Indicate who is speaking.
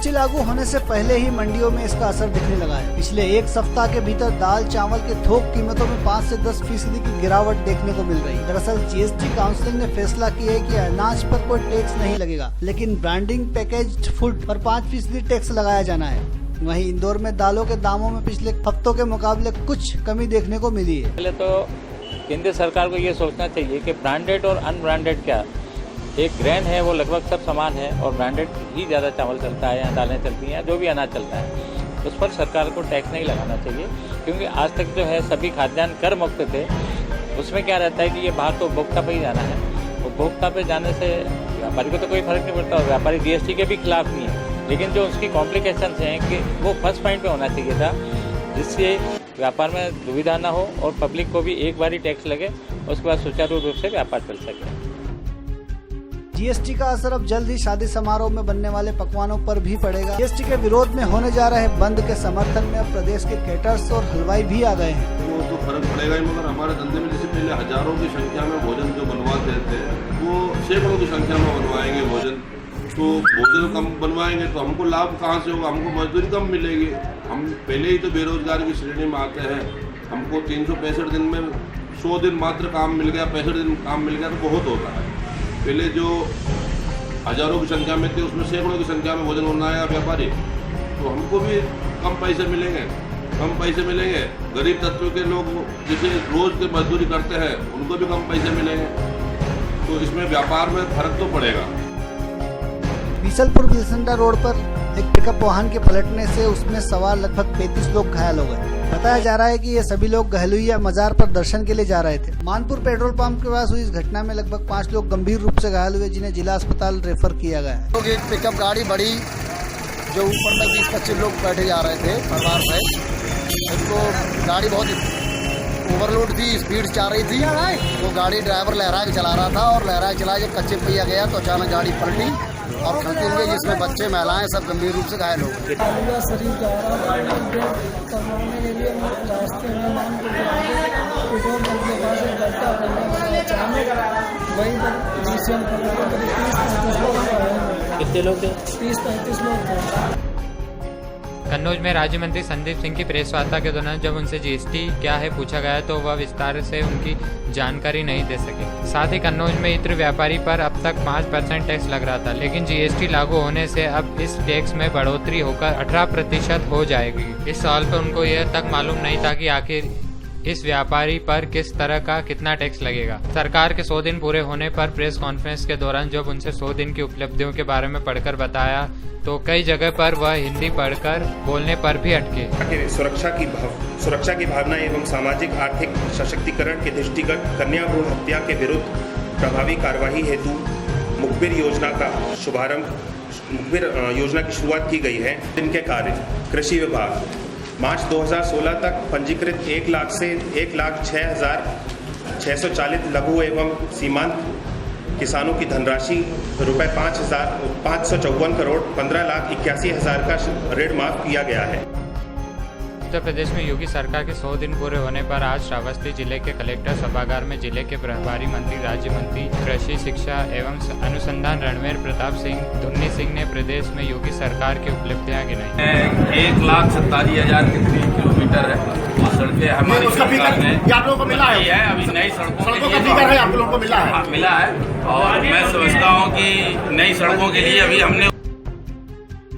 Speaker 1: GST लागू होने से पहले ही मंडियों में इसका असर दिखने लगा है। पिछले एक सप्ताह के भीतर दाल चावल के थोक कीमतों में 5 से 10% की गिरावट देखने को मिल रही है। दरअसल जीएसटी काउंसिल ने फैसला किया है कि अनाज पर कोई टैक्स नहीं लगेगा, लेकिन ब्रांडिंग पैकेज्ड फूड पर 5% टैक्स लगाया जाना है। वहीं इंदौर में दालों के दामों में पिछले हफ्तों के मुकाबले कुछ कमी देखने को मिली है।
Speaker 2: पहले तो केंद्र सरकार को ये सोचना चाहिए कि ब्रांडेड और अनब्रांडेड क्या, एक ग्रेन है वो लगभग सब समान है और ब्रांडेड ही ज़्यादा चावल चलता है या दालें चलती हैं, जो भी अनाज चलता है उस पर सरकार को टैक्स नहीं लगाना चाहिए। क्योंकि आज तक जो है सभी खाद्यान्न कर मुक्त थे। उसमें क्या रहता है कि ये बाहर तो उपभोक्ता पे ही जाना है, उपभोक्ता पे जाने से व्यापारी को तो कोई फर्क नहीं पड़ता और व्यापारी जीएसटी के भी खिलाफ नहीं है। लेकिन जो उसकी कॉम्प्लिकेशंस हैं कि वो फर्स्ट पॉइंट पे होना चाहिए था, जिससे व्यापार में दुविधा ना हो और पब्लिक को भी एक बार ही टैक्स लगे, उसके बाद सुचारू रूप से व्यापार चल सके।
Speaker 1: जीएसटी का असर अब जल्द ही शादी समारोह में बनने वाले पकवानों पर भी पड़ेगा। जीएसटी के विरोध में होने जा रहे बंद के समर्थन में अब प्रदेश के केटर्स और हलवाई भी आ गए हैं।
Speaker 3: वो तो फर्क पड़ेगा ही, मगर हमारे धंधे में जैसे पहले हजारों की संख्या में भोजन जो बनवाते थे वो सैकड़ों की संख्या में बनवाएंगे भोजन। तो भोजन कम बनवाएंगे तो हमको लाभ कहाँ से होगा, हमको मजदूरी कम मिलेगी। हम पहले ही तो बेरोजगार की श्रेणी में आते हैं। हमको 365 दिन में 100 दिन मात्र काम मिल गया, 65 दिन काम मिल गया तो बहुत होता है। पहले जो हजारों की संख्या में थे उसमें सैकड़ों की संख्या में भोजन बनाया व्यापारी, तो हमको भी कम पैसे मिलेंगे, कम पैसे मिलेंगे। गरीब तत्व के लोग जैसे रोज के मजदूरी करते हैं उनको भी कम पैसे मिलेंगे, तो इसमें व्यापार में फर्क तो पड़ेगा।
Speaker 1: बीसलपुर बिलसंडा रोड पर एक पिकअप वाहन के पलटने से उसमें सवार लगभग 35 लोग घायल हो गए। बताया जा रहा है कि ये सभी लोग गहलुइया मजार पर दर्शन के लिए जा रहे थे। मानपुर पेट्रोल पंप के पास हुई इस घटना में लगभग 5 लोग गंभीर रूप से घायल हुए, जिन्हें जिला अस्पताल रेफर किया गया है।
Speaker 4: एक पिकअप गाड़ी बड़ी जो ऊपर में 20-25 लोग बैठे जा रहे थे परिवार से, उनको गाड़ी बहुत ओवरलोड थी, स्पीड जा रही थी। वो गाड़ी ड्राइवर लहरा के चला रहा था और लहरा के चला जब कच्चे पहिया गया तो अचानक गाड़ी पलटी और खलती हुई, जिसमें बच्चे महिलाएं सब गंभीर रूप से घायल हो गए।
Speaker 2: कितने लोग थे?
Speaker 5: 30-35 लोग थे।
Speaker 6: कन्नौज में राज्य मंत्री संदीप सिंह की प्रेस वार्ता के दौरान जब उनसे जीएसटी क्या है पूछा गया तो वह विस्तार से उनकी जानकारी नहीं दे सके। साथ ही कन्नौज में इत्र व्यापारी पर अब तक 5% टैक्स लग रहा था, लेकिन जीएसटी लागू होने से अब इस टैक्स में बढ़ोतरी होकर 18% हो जाएगी। इस सवाल पर उनको यह तक मालूम नहीं था कि आखिर इस व्यापारी पर किस तरह का कितना टैक्स लगेगा। सरकार के 100 दिन पूरे होने पर प्रेस कॉन्फ्रेंस के दौरान जब उनसे 100 दिन की उपलब्धियों के बारे में पढ़कर बताया तो कई जगह पर वह हिंदी पढ़कर बोलने पर भी अटके।
Speaker 7: सुरक्षा की भावना एवं सामाजिक आर्थिक सशक्तिकरण के दृष्टिगत कन्या भ्रूण हत्या के विरुद्ध प्रभावी कार्यवाही हेतु मुखबिर योजना की शुरुआत की गई है। इनके कार्य कृषि विभाग मार्च 2016 तक पंजीकृत 1 लाख से 1,06,640 लघु एवं सीमांत किसानों की धनराशि रुपये 5,554 करोड़ 15,81,000 का ऋण माफ किया गया है।
Speaker 6: उत्तर प्रदेश में योगी सरकार के 100 दिन पूरे होने पर आज श्रावस्ती जिले के कलेक्टर सभागार में जिले के प्रभारी मंत्री राज्य मंत्री कृषि शिक्षा एवं अनुसंधान रणवीर प्रताप सिंह धुन्नी सिंह ने प्रदेश में योगी सरकार की उपलब्धियां गिनाई।
Speaker 8: 1,47,000 किलोमीटर है और सड़कें हमारी सरकार ने आप लोगों को मिला है। अभी नई सड़कों के लिए मिला है और मैं समझता हूँ कि नई सड़कों के लिए अभी हमने